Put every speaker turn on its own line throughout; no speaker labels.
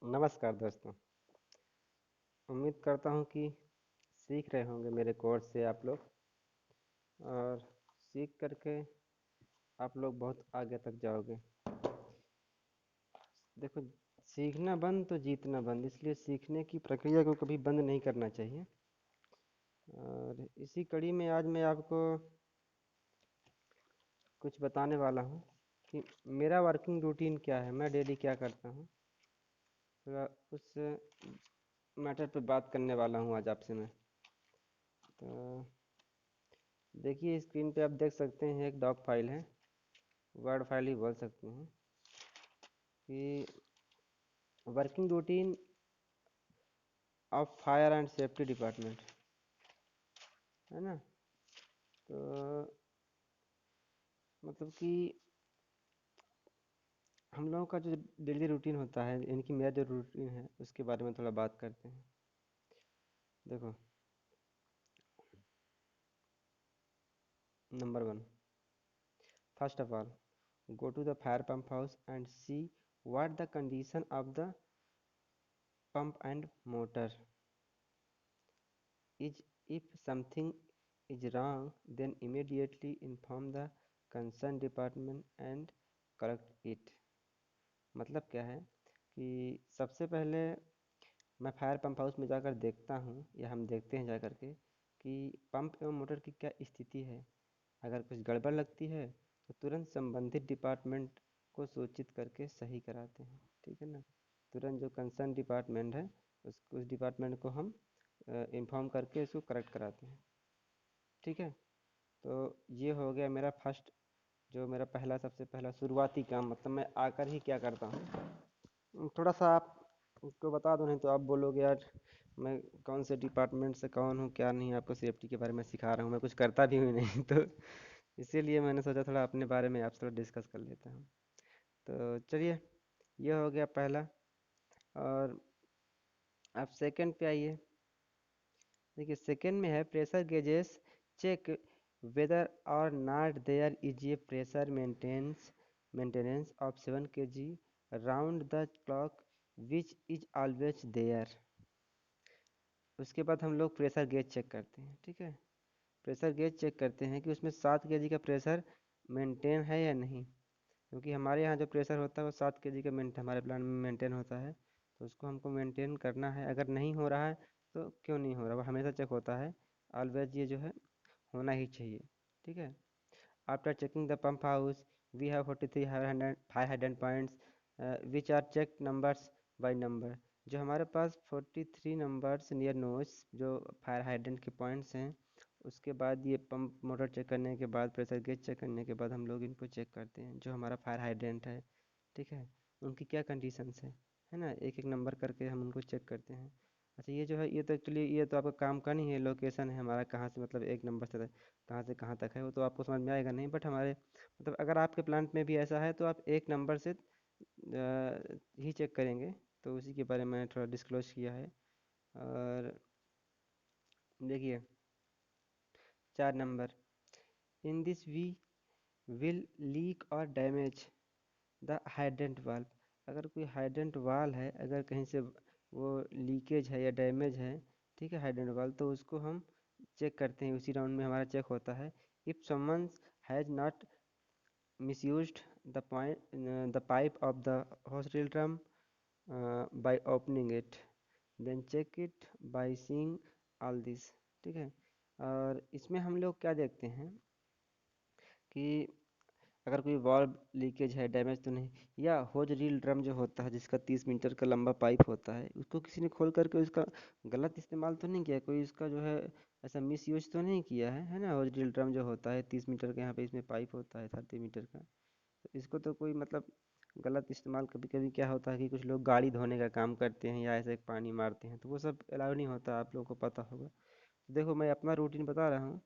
नमस्कार दोस्तों। उम्मीद करता हूँ कि सीख रहे होंगे मेरे कोर्स से आप लोग, और सीख करके आप लोग बहुत आगे तक जाओगे। देखो, सीखना बंद तो जीतना बंद, इसलिए सीखने की प्रक्रिया को कभी बंद नहीं करना चाहिए। और इसी कड़ी में आज मैं आपको कुछ बताने वाला हूँ कि मेरा वर्किंग रूटीन क्या है, मैं डेली क्या करता हूँ। थोड़ा उस मैटर पे बात करने वाला हूँ आज आपसे मैं। तो देखिए, स्क्रीन पे आप देख सकते हैं एक डॉक फाइल है, वर्ड फाइल ही बोल सकते हैं, कि working routine of fire and safety department, है ना। तो मतलब कि हम लोगों का जो डेली रूटीन होता है, इनकी मेरा जो रूटीन है उसके बारे में थोड़ा बात करते हैं। देखो, number one, first of all go to the fire pump house and see what the condition of the pump and motor is. If something is wrong, then immediately inform the concerned department and correct it. मतलब क्या है कि सबसे पहले मैं fire pump house में जाकर देखता हूँ, या हम देखते हैं जाकर के, कि पंप एवं मोटर की क्या स्थिति है। अगर कुछ गड़बड़ लगती है तो तुरंत संबंधित डिपार्टमेंट को सूचित करके सही कराते हैं, ठीक है ना। तुरंत जो कंसर्न डिपार्टमेंट है उस डिपार्टमेंट को हम इन्फॉर्म करके इसको करेक्ट कराते हैं, ठीक है। तो ये हो गया मेरा फर्स्ट, जो मेरा पहला सबसे पहला शुरुआती काम, मतलब मैं आकर ही क्या करता हूँ। थोड़ा सा आप उसको बता दो, नहीं तो आप बोलोगे यार मैं कौन से डिपार्टमेंट से कौन हूँ क्या नहीं, आपको सेफ्टी के बारे में सिखा रहा हूँ, मैं कुछ करता भी हूँ नहीं तो इसीलिए मैंने सोचा थोड़ा अपने बारे में आपसे थोड़ा डिस्कस कर लेता हूँ। तो चलिए, ये हो गया पहला। और आप सेकंड पे आइए। देखिए, सेकंड में है pressure gauges check whether or not there is a pressure maintenance of 7 kg round the clock which is always there. उसके बाद हम लोग प्रेशर गेज चेक करते हैं, ठीक है। प्रेशर गेज चेक करते हैं कि उसमें 7 kg का प्रेशर मेंटेन है या नहीं, क्योंकि हमारे यहाँ जो प्रेशर होता है वो 7 kg का हमारे प्लांट में मेंटेन होता है। तो उसको हमको मेंटेन करना है, अगर नहीं हो रहा है तो क्यों नहीं हो रहा, वो हमेशा चेक होता है। ऑलवेज ये जो है होना ही चाहिए, ठीक है। After checking the pump house we have 43 points which are check numbers by number. जो हमारे पास 43 नंबर्स नियर नोज जो फायर हाइड्रेंट के पॉइंट्स हैं, उसके बाद ये पंप मोटर चेक करने के बाद, प्रेशर गेज चेक करने के बाद हम लोग इनको चेक करते हैं, जो हमारा फायर हाइड्रेंट है, ठीक है, उनकी क्या कंडीशंस है ना। एक एक नंबर करके हम उनको चेक करते हैं। अच्छा, ये जो है ये तो एक्चुअली ये तो आपका काम का नहीं है, लोकेशन है हमारा, कहाँ से मतलब एक नंबर से कहाँ तक है वो तो आपको समझ में आएगा नहीं, बट हमारे मतलब अगर आपके प्लांट में भी ऐसा है तो आप एक नंबर से ही चेक करेंगे। तो उसी के बारे में थोड़ा डिस्क्लोज किया है। और देखिए, 4 number, in this we will leak और डैमेज द हाइड्रेंट वाल्व। अगर कोई हाइड्रेंट वाल है, अगर कहीं से वो लीकेज है या डैमेज है, ठीक है, हाइड्रेंट वाल, तो उसको हम चेक करते हैं, उसी राउंड में हमारा चेक होता है। If someone has not misused the pipe of the hostile drum by opening it, then check it by seeing all this, ठीक है। और इसमें हम लोग क्या देखते हैं कि अगर कोई वाल्व लीकेज है, डैमेज तो नहीं, या होज रील ड्रम जो होता है जिसका 30 मीटर का लंबा पाइप होता है, उसको किसी ने खोल करके उसका गलत इस्तेमाल तो नहीं किया, कोई इसका जो है ऐसा मिस यूज तो नहीं किया है ना। होज रील ड्रम जो होता है 30 मीटर का, यहाँ पे इसमें पाइप होता है 30 मीटर का, तो इसको तो कोई मतलब गलत इस्तेमाल, कभी कभी क्या होता है कि कुछ लोग गाड़ी धोने का काम करते हैं या ऐसे पानी मारते हैं, तो वो सब अलाउ नहीं होता, आप लोगों को पता होगा। तो देखो, मैं अपना रूटीन बता रहा हूँ।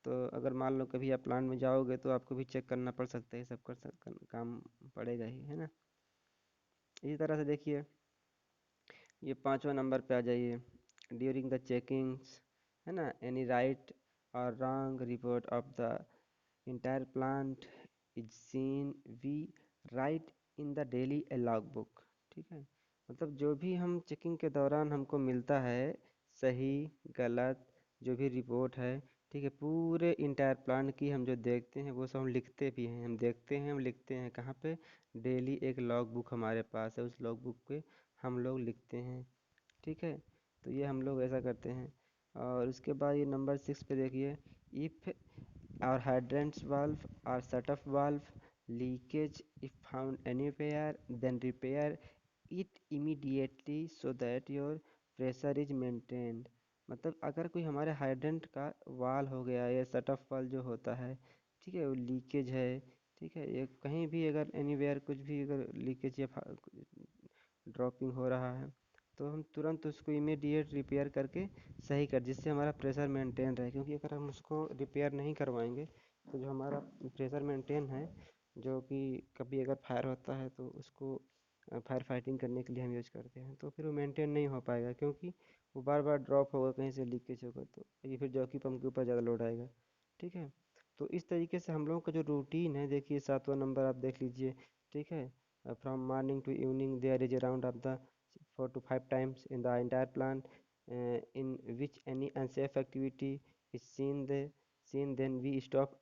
तो अगर मान लो कभी आप प्लांट में जाओगे तो आपको भी चेक करना पड़ सकता है, ये सब काम पड़ेगा ही, है ना। इसी तरह से देखिए, ये 5वां नंबर पे आ जाइए। ड्यूरिंग द चेकिंग्स, है ना, एनी राइट और wrong report of the entire plant is seen we write in the daily a log book, ठीक है। मतलब जो भी हम चेकिंग के दौरान हमको मिलता है, सही गलत जो भी रिपोर्ट है, ठीक है, पूरे इंटायर प्लान की हम जो देखते हैं वो सब हम लिखते भी हैं, हम देखते हैं, हम लिखते हैं कहाँ पे? डेली एक लॉग बुक हमारे पास है, उस लॉग बुक पे हम लोग लिखते हैं, ठीक है। तो ये हम लोग ऐसा करते हैं। और उसके बाद ये नंबर 6 पे देखिए, if our hydrants valve or shut-off valve leakage if found anywhere, then repair it immediately so that your pressure is maintained। मतलब अगर कोई हमारे हाइड्रेंट का वाल हो गया या शट ऑफ वाल जो होता है, ठीक है, वो लीकेज है, ठीक है, ये कहीं भी अगर एनीवेयर कुछ भी अगर लीकेज या ड्रॉपिंग हो रहा है, तो हम तुरंत उसको इमीडिएट रिपेयर करके सही कर, जिससे हमारा प्रेशर मेंटेन रहे, क्योंकि अगर हम उसको रिपेयर नहीं करवाएंगे तो जो हमारा प्रेशर मेंटेन है, जो कि कभी अगर फायर होता है तो उसको फायर फाइटिंग करने के लिए हम यूज़ करते हैं, तो फिर वो मेंटेन नहीं हो पाएगा, क्योंकि वो बार बार ड्रॉप होगा, कहीं से लीकेज होगा, तो ये फिर जॉकी पंप के ऊपर ज़्यादा लोड आएगा, ठीक है। तो इस तरीके से हम लोगों का जो रूटीन है, देखिए 7वां नंबर आप देख लीजिए, ठीक है। From morning to evening there is around of the 4 to 5 times in the entire plan in which any unsafe activity is seen, then we stop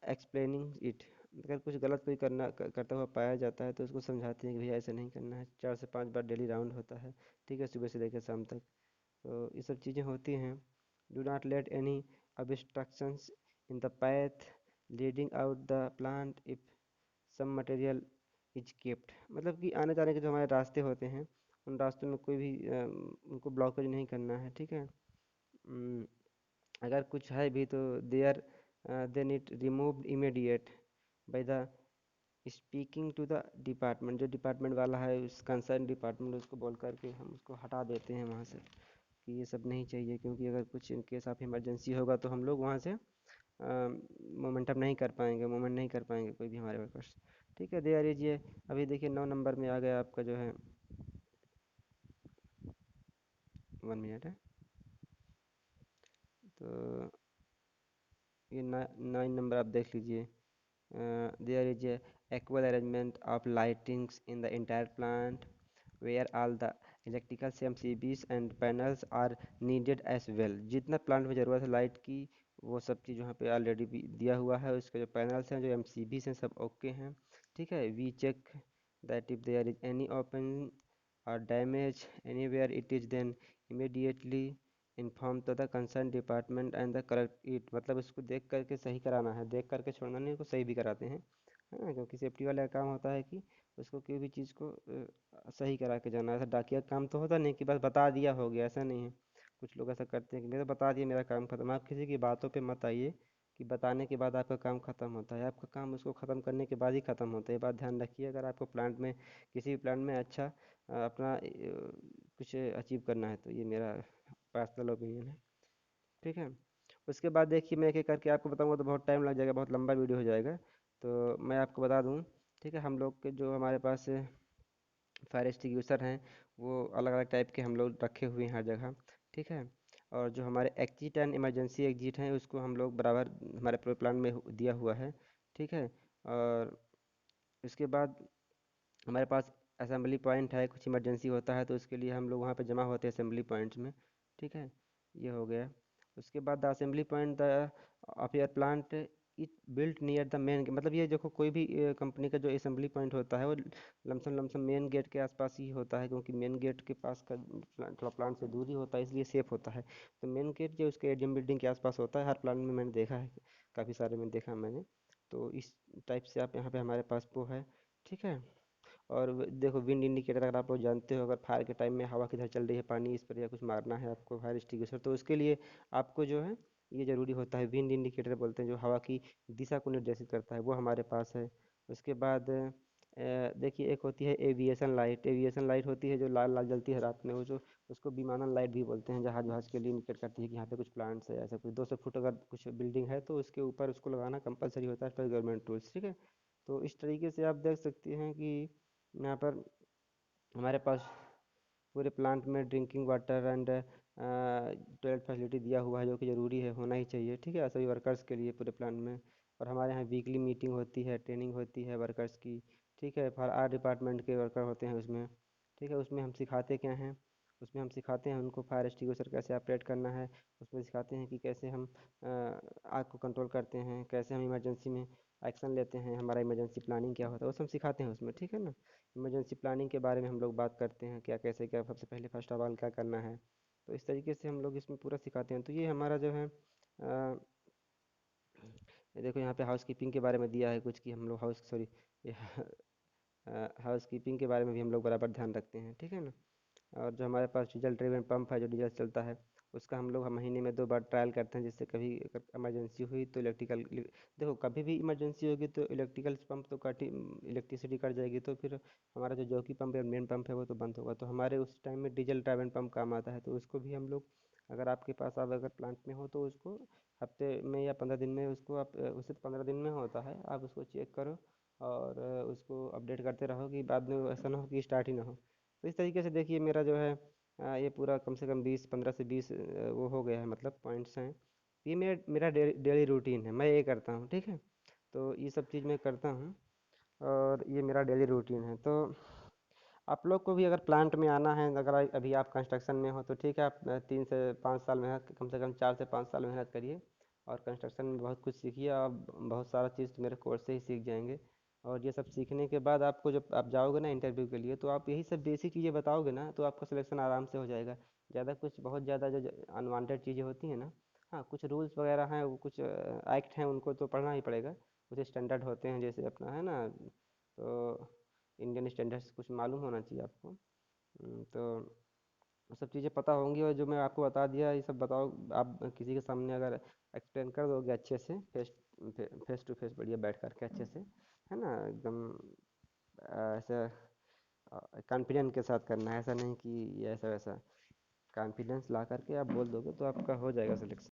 explaining it। अगर कुछ गलत कोई करता हुआ पाया जाता है तो उसको समझाते हैं कि भैया ऐसा नहीं करना है। 4 से 5 बार डेली राउंड होता है, ठीक है, सुबह से लेकर शाम तक। तो ये सब चीज़ें होती हैं। Do not let any obstructions in the path leading out the plant if some material is kept। मतलब कि आने जाने के जो हमारे रास्ते होते हैं, उन रास्तों में कोई भी उनको ब्लॉकेज नहीं करना है, ठीक है। अम, अगर कुछ है भी तो there then it remove immediate by the speaking to the department. जो डिपार्टमेंट वाला है, उस कंसर्न डिपार्टमेंट, उसको बोल करके हम उसको हटा देते हैं वहाँ से, कि ये सब नहीं चाहिए, क्योंकि अगर कुछ इन केस ऑफ इमरजेंसी होगा तो हम लोग वहाँ से मोमेंटम नहीं कर पाएंगे, मूवमेंट नहीं कर पाएंगे कोई भी हमारे वर्कर्स, ठीक है। देयर इज ये, अभी देखिए 9 नंबर में आ गया आपका जो है, 1 मिनट है, तो ये 9 नंबर आप देख लीजिए। There is a equal arrangement of lightings in the entire plant where all the electrical CMCBs and panels are needed as well। जितना प्लांट में ज़रूरत है लाइट की, वो सब चीज़ वहाँ पे ऑलरेडी भी दिया हुआ है। उसके जो पैनल्स हैं, जो MCBs हैं, सब ओके हैं, ठीक है। We check that if there is any open or damage anywhere, it is then immediately inform to the concern department and the correct it. मतलब उसको देख करके सही कराना है, देख करके छोड़ना नहीं, उसको सही भी कराते हैं, है ना, क्योंकि सेफ्टी वाला काम होता है कि उसको कोई भी चीज़ को सही करा के जाना है। ऐसा डाकिया काम तो होता नहीं कि बस बता दिया हो गया, ऐसा नहीं है। कुछ लोग ऐसा करते हैं कि मेरे बता दिए मेरा काम खत्म। आप किसी की बातों पे मत आइए कि बताने के बाद आपका काम ख़त्म होता है। आपका काम उसको ख़त्म करने के बाद ही ख़त्म होता है, ये बात ध्यान रखिए। अगर आपको प्लांट में, किसी भी प्लांट में अच्छा अपना कुछ अचीव करना है, तो ये मेरा पर्सनल ओपिनियन है, ठीक है। उसके बाद देखिए, मैं एक एक करके आपको बताऊंगा तो बहुत टाइम लग जाएगा, बहुत लंबा वीडियो हो जाएगा। तो मैं आपको बता दूं, ठीक है, हम लोग के जो हमारे पास फायर एक्सटिंग्विशर हैं, वो अलग अलग टाइप के हम लोग रखे हुए हैं हर जगह, ठीक है। और जो हमारे एग्जिट एंड इमरजेंसी एग्जिट हैं, उसको हम लोग बराबर हमारे पूरे प्लान में दिया हुआ है, ठीक है। और उसके बाद हमारे पास असेंबली पॉइंट है, कुछ इमरजेंसी होता है तो उसके लिए हम लोग वहाँ पे जमा होते हैं असेंबली पॉइंट्स में, ठीक है। ये हो गया। उसके बाद the assembly point the of your plant it built near the main, मतलब ये देखो, कोई भी कंपनी का जो असेंबली पॉइंट होता है वो लमसम लमसम मेन गेट के आसपास ही होता है, क्योंकि मेन गेट के पास का थोड़ा प्लांट से दूरी होता है, इसलिए सेफ होता है। तो मेन गेट जो उसके एडीएम बिल्डिंग के आसपास होता है, हर प्लांट में मैंने देखा है, काफ़ी सारे में देखा मैंने। तो इस टाइप से आप यहाँ पे हमारे पास वो है, ठीक है। और देखो, विंड इंडिकेटर अगर आप लोग जानते हो, अगर फायर के टाइम में हवा किधर चल रही है, पानी इस पर या कुछ मारना है आपको फायर एक्सटिंग्विशर, तो उसके लिए आपको जो है ये ज़रूरी होता है। विंड इंडिकेटर बोलते हैं, जो हवा की दिशा को निर्देशित करता है, वो हमारे पास है। उसके बाद देखिए, एक होती है एविएशन लाइट। एविएशन लाइट होती है जो लाल लाल जलती है रात में, वो जो उसको विमानन लाइट भी बोलते हैं। जहाज जहाज के लिए इंडिकेट करती है कि यहाँ पे कुछ प्लांट्स है, ऐसा कुछ 200 फुट अगर कुछ बिल्डिंग है तो उसके ऊपर उसको लगाना कंपलसरी होता है पर गवर्नमेंट रूल्स, ठीक है। तो इस तरीके से आप देख सकते हैं कि यहाँ पर हमारे पास पूरे प्लांट में drinking water and toilet facility दिया हुआ है, जो कि ज़रूरी है, होना ही चाहिए, ठीक है, सभी वर्कर्स के लिए पूरे प्लांट में। और हमारे यहाँ वीकली मीटिंग होती है, ट्रेनिंग होती है वर्कर्स की, ठीक है, फॉर आर डिपार्टमेंट के वर्कर होते हैं उसमें, ठीक है, उसमें हम सिखाते क्या हैं, उसमें हम सिखाते हैं उनको फायर एक्सटिंग्विशर कैसे ऑपरेट करना है, उसमें सिखाते हैं कि कैसे हम आग को कंट्रोल करते हैं, कैसे हम इमरजेंसी में एक्शन लेते हैं, हमारा इमरजेंसी प्लानिंग क्या होता है, वो सब सिखाते हैं उसमें, ठीक है ना। इमरजेंसी प्लानिंग के बारे में हम लोग बात करते हैं, क्या कैसे क्या सबसे पहले फर्स्ट ऑफ ऑल क्या करना है। तो इस तरीके से हम लोग इसमें पूरा सिखाते हैं। तो ये हमारा जो है ये देखो यहाँ पे हाउस कीपिंग के बारे में दिया है कुछ, कि हम लोग हाउस सॉरी ये हाउस कीपिंग के बारे में भी हम लोग बराबर ध्यान रखते हैं, ठीक है ना। और जो हमारे पास डीजल ड्रिवन पंप है, जो डीजल चलता है, उसका हम लोग महीने में 2 बार ट्रायल करते हैं, जिससे कभी अगर इमरजेंसी हुई तो देखो कभी भी इमरजेंसी होगी तो इलेक्ट्रिकल पंप तो कट इलेक्ट्रिसिटी कट जाएगी, तो फिर हमारा जो जौकी पंप है, मेन पंप है, वो तो बंद होगा। तो हमारे उस टाइम में डीजल ड्राइवन पंप काम आता है, तो उसको भी हम लोग, अगर आपके पास आप अगर प्लांट में हो तो उसको हफ्ते में या 15 दिन में उसको आप उससे 15 दिन में होता है, आप उसको चेक करो और उसको अपडेट करते रहो, कि बाद में ऐसा ना हो कि स्टार्ट ही ना हो। तो इस तरीके से देखिए मेरा जो है ये पूरा कम से कम 15 से 20 वो हो गया है, मतलब पॉइंट्स हैं। ये मेरा डेली रूटीन है, मैं ये करता हूँ, ठीक है। तो ये सब चीज़ मैं करता हूँ और ये मेरा डेली रूटीन है। तो आप लोग को भी अगर प्लांट में आना है, अगर अभी आप कंस्ट्रक्शन में हो तो ठीक है, आप 3 से 5 साल मेहनत, कम से कम 4 से 5 साल मेहनत करिए और कंस्ट्रक्शन में बहुत कुछ सीखिए। आप बहुत सारा चीज़ तो मेरे कोर्स से ही सीख जाएंगे। और ये सब सीखने के बाद आपको जब आप जाओगे ना इंटरव्यू के लिए, तो आप यही सब बेसिक चीज़ें बताओगे ना, तो आपका सिलेक्शन आराम से हो जाएगा। ज़्यादा कुछ बहुत ज़्यादा जो अनवांटेड चीज़ें होती हैं ना, हाँ कुछ रूल्स वगैरह हैं, वो कुछ एक्ट हैं, उनको तो पढ़ना ही पड़ेगा। कुछ स्टैंडर्ड होते हैं जैसे अपना है ना, तो इंडियन स्टैंडर्ड्स कुछ मालूम होना चाहिए आपको। तो वो सब चीज़ें पता होंगी, और जो मैं आपको बता दिया ये सब बताओ, आप किसी के सामने अगर एक्सप्लेन कर दोगे अच्छे से, फेस टू फेस बढ़िया बैठ करके अच्छे से, है ना, एकदम ऐसा कॉन्फिडेंस के साथ करना है, ऐसा नहीं कि ये ऐसा वैसा, कॉन्फिडेंस ला करके आप बोल दोगे तो आपका हो जाएगा सिलेक्शन।